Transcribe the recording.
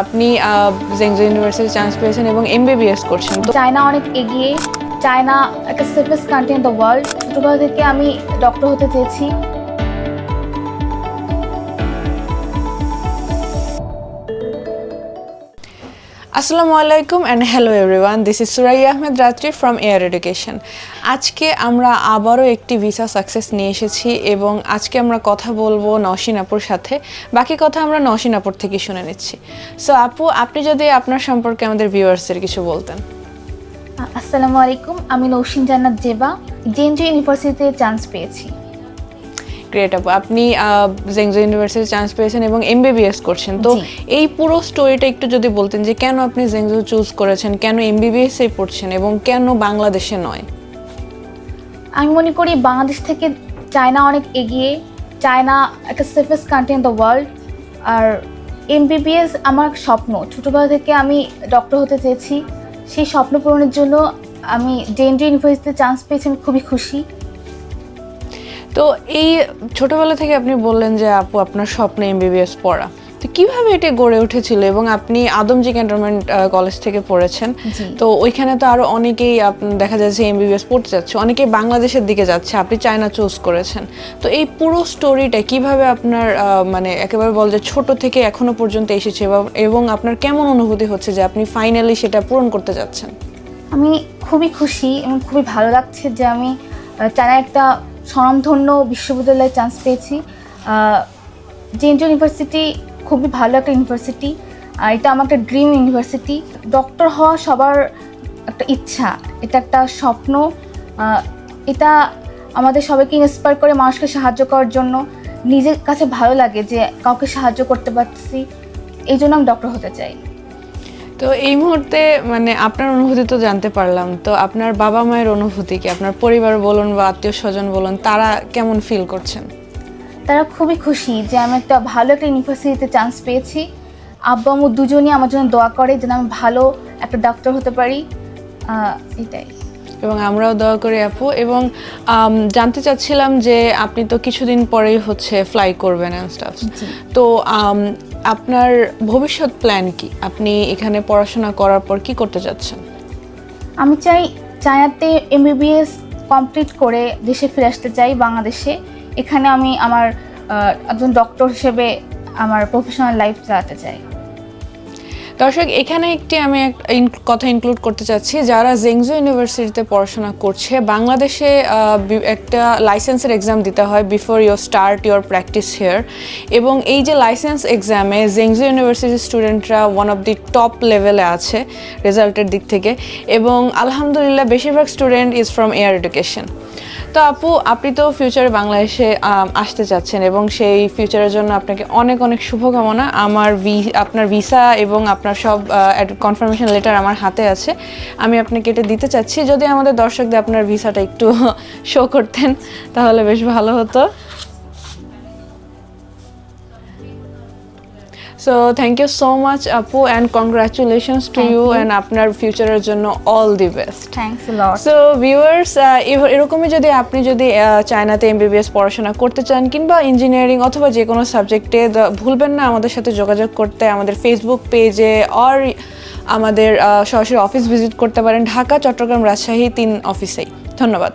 আপনি জেংজু university chance পেয়েছেন এবং এমবিবিএস করছেন। তো চায়না অনেক এগিয়ে, চায়না একটা safest country in the world. ছোটোবেলা থেকে আমি ডক্টর হতে চেয়েছি। আসসালামু আলাইকুম and hello everyone, this is Suraiya Ahmed রাত্রি ফ্রম এয়ার এডুকেশন। আজকে আমরা আবারও একটি ভিসা সাকসেস নিয়ে এসেছি এবং আজকে আমরা কথা বলবো নওশিন আপুর সাথে। বাকি কথা আমরা নওশিন আপুর থেকে শুনে নিচ্ছি। সো আপু, আপনি যদি আপনার সম্পর্কে আমাদের ভিউয়ার্সদের কিছু বলতেন। আসসালামু আলাইকুম, আমি নৌশিন জান্নাত জেবা, জেএনইউ ইউনিভার্সিটিতে চান্স পেয়েছি। গ্রেট আপু, আপনি জেংজু ইউনিভার্সিটি চান্স পেয়েছেন এবং এমবিবিএস করছেন। তো এই পুরো স্টোরিটা একটু যদি বলতেন যে কেন আপনি জেংজু চুজ করেছেন, কেন এমবিবিএস এ পড়ছেন এবং কেন বাংলাদেশে নয়? আমি মনে করি বাংলাদেশ থেকে চায়না অনেক এগিয়ে, চায়না একটা safest country in the world. আর এমবিবিএস আমার স্বপ্ন, ছোটোবেলা থেকে আমি ডক্টর হতে চেয়েছি। সেই স্বপ্ন পূরণের জন্য আমি জেএনইউ ইউনিভার্সিটিতে চান্স পেয়েছি, আমি খুবই খুশি। তো এই ছোটবেলা থেকে আপনি বললেন যে আপু আপনার স্বপ্ন এমবিবিএস পড়া, তো কিভাবে এটা গড়ে উঠেছিল? এবং আপনি আদমজি ক্যান্টনমেন্ট কলেজ থেকে পড়েছেন, তো ওইখানে তো আরো অনেকেই দেখা যাচ্ছে এমবিবিএস পড়তে যাচ্ছে, অনেকেই বাংলাদেশের দিকে যাচ্ছে, আপনি চায়না চুজ করেছেন। তো এই পুরো স্টোরিটা কিভাবে আপনার মানে একেবারে বল যে ছোট থেকে এখনো পর্যন্ত এসেছে এবং আপনার কেমন অনুভূতি হচ্ছে যে আপনি ফাইনালি সেটা পূরণ করতে যাচ্ছেন? আমি খুবই খুশি এবং খুবই ভালো লাগছে যে আমি চায়না একটা স্বনামধন্য বিশ্ববিদ্যালয়ে চান্স পেয়েছি। জেএনইউ ইউনিভার্সিটি খুবই ভালো একটা ইউনিভার্সিটি, আর এটা আমার একটা ড্রিম ইউনিভার্সিটি। ডক্টর হওয়া সবার একটা ইচ্ছা, এটা একটা স্বপ্ন। এটা আমাদের সবাইকে ইন্সপায়ার করে মানুষকে সাহায্য করার জন্য। নিজের কাছে ভালো লাগে যে কাউকে সাহায্য করতে পারছি, এই জন্য আমি ডক্টর হতে চাই। তো এই মুহূর্তে মানে আপনার অনুভূতি তো জানতে পারলাম, তো আপনার বাবা মায়ের অনুভূতি কি? আপনার পরিবার বলুন বা আত্মীয় স্বজন বলুন, তারা কেমন ফিল করছেন? তারা খুবই খুশি যে আমি একটা ভালো একটা ইউনিভার্সিটিতে চান্স পেয়েছি। আব্বু আম্মু দুজনই আমার জন্য দোয়া করে যেন আমি ভালো একটা ডাক্তার হতে পারি, এটাই। এবং আমরাও দোয়া করি আপু। এবং জানতে চাচ্ছিলাম যে আপনি তো কিছুদিন পরেই হচ্ছে ফ্লাই করবেন অ্যান্ড স্টাফ, তো আপনার ভবিষ্যৎ প্ল্যান কি? আপনি এখানে পড়াশোনা করার পর কি করতে চাচ্ছেন? আমি চাই চায়নাতে এমবিবিএস কমপ্লিট করে দেশে ফিরে আসতে চাই, বাংলাদেশে। এখানে আমি আমার একজন ডক্টর হিসেবে আমার প্রফেশনাল লাইফ চালাতে চাই। দর্শক, এখানে আমি কথা ইনক্লুড করতে চাচ্ছি, যারা জেংজু ইউনিভার্সিটিতে পড়াশোনা করছে, বাংলাদেশে একটা লাইসেন্সের এক্সাম দিতে হয় before your start your practice here. এবং এই যে লাইসেন্স এক্সামে জেংজু ইউনিভার্সিটির স্টুডেন্টরা ওয়ান অফ দি টপ লেভেলে আছে রেজাল্টের দিক থেকে, এবং আলহামদুলিল্লাহ বেশিরভাগ student is from air education. তো আপু, আপনি তো ফিউচারে বাংলাদেশে আসতে চাচ্ছেন এবং সেই ফিউচারের জন্য আপনাকে অনেক অনেক শুভকামনা। আপনার ভিসা এবং আপনার সব কনফার্মেশন লেটার আমার হাতে আছে, আমি আপনাকে এটা দিতে চাচ্ছি। যদি আমাদের দর্শকদের আপনার ভিসাটা একটু শো করতেন তাহলে বেশ ভালো হতো। So thank you so much আপু, and congratulations to you and আপনার ফিউচারের জন্য all the best. Thanks a lot. So viewers, এরকমই যদি আপনি চায়নাতে এমবিবিএস পড়াশোনা করতে চান কিংবা ইঞ্জিনিয়ারিং অথবা যে কোনো সাবজেক্টে, ভুলবেন না আমাদের সাথে যোগাযোগ করতে। আমাদের ফেসবুক পেজে আর আমাদের সরাসরি অফিস ভিজিট করতে পারেন, ঢাকা, চট্টগ্রাম, রাজশাহী 3 অফিসেই। ধন্যবাদ।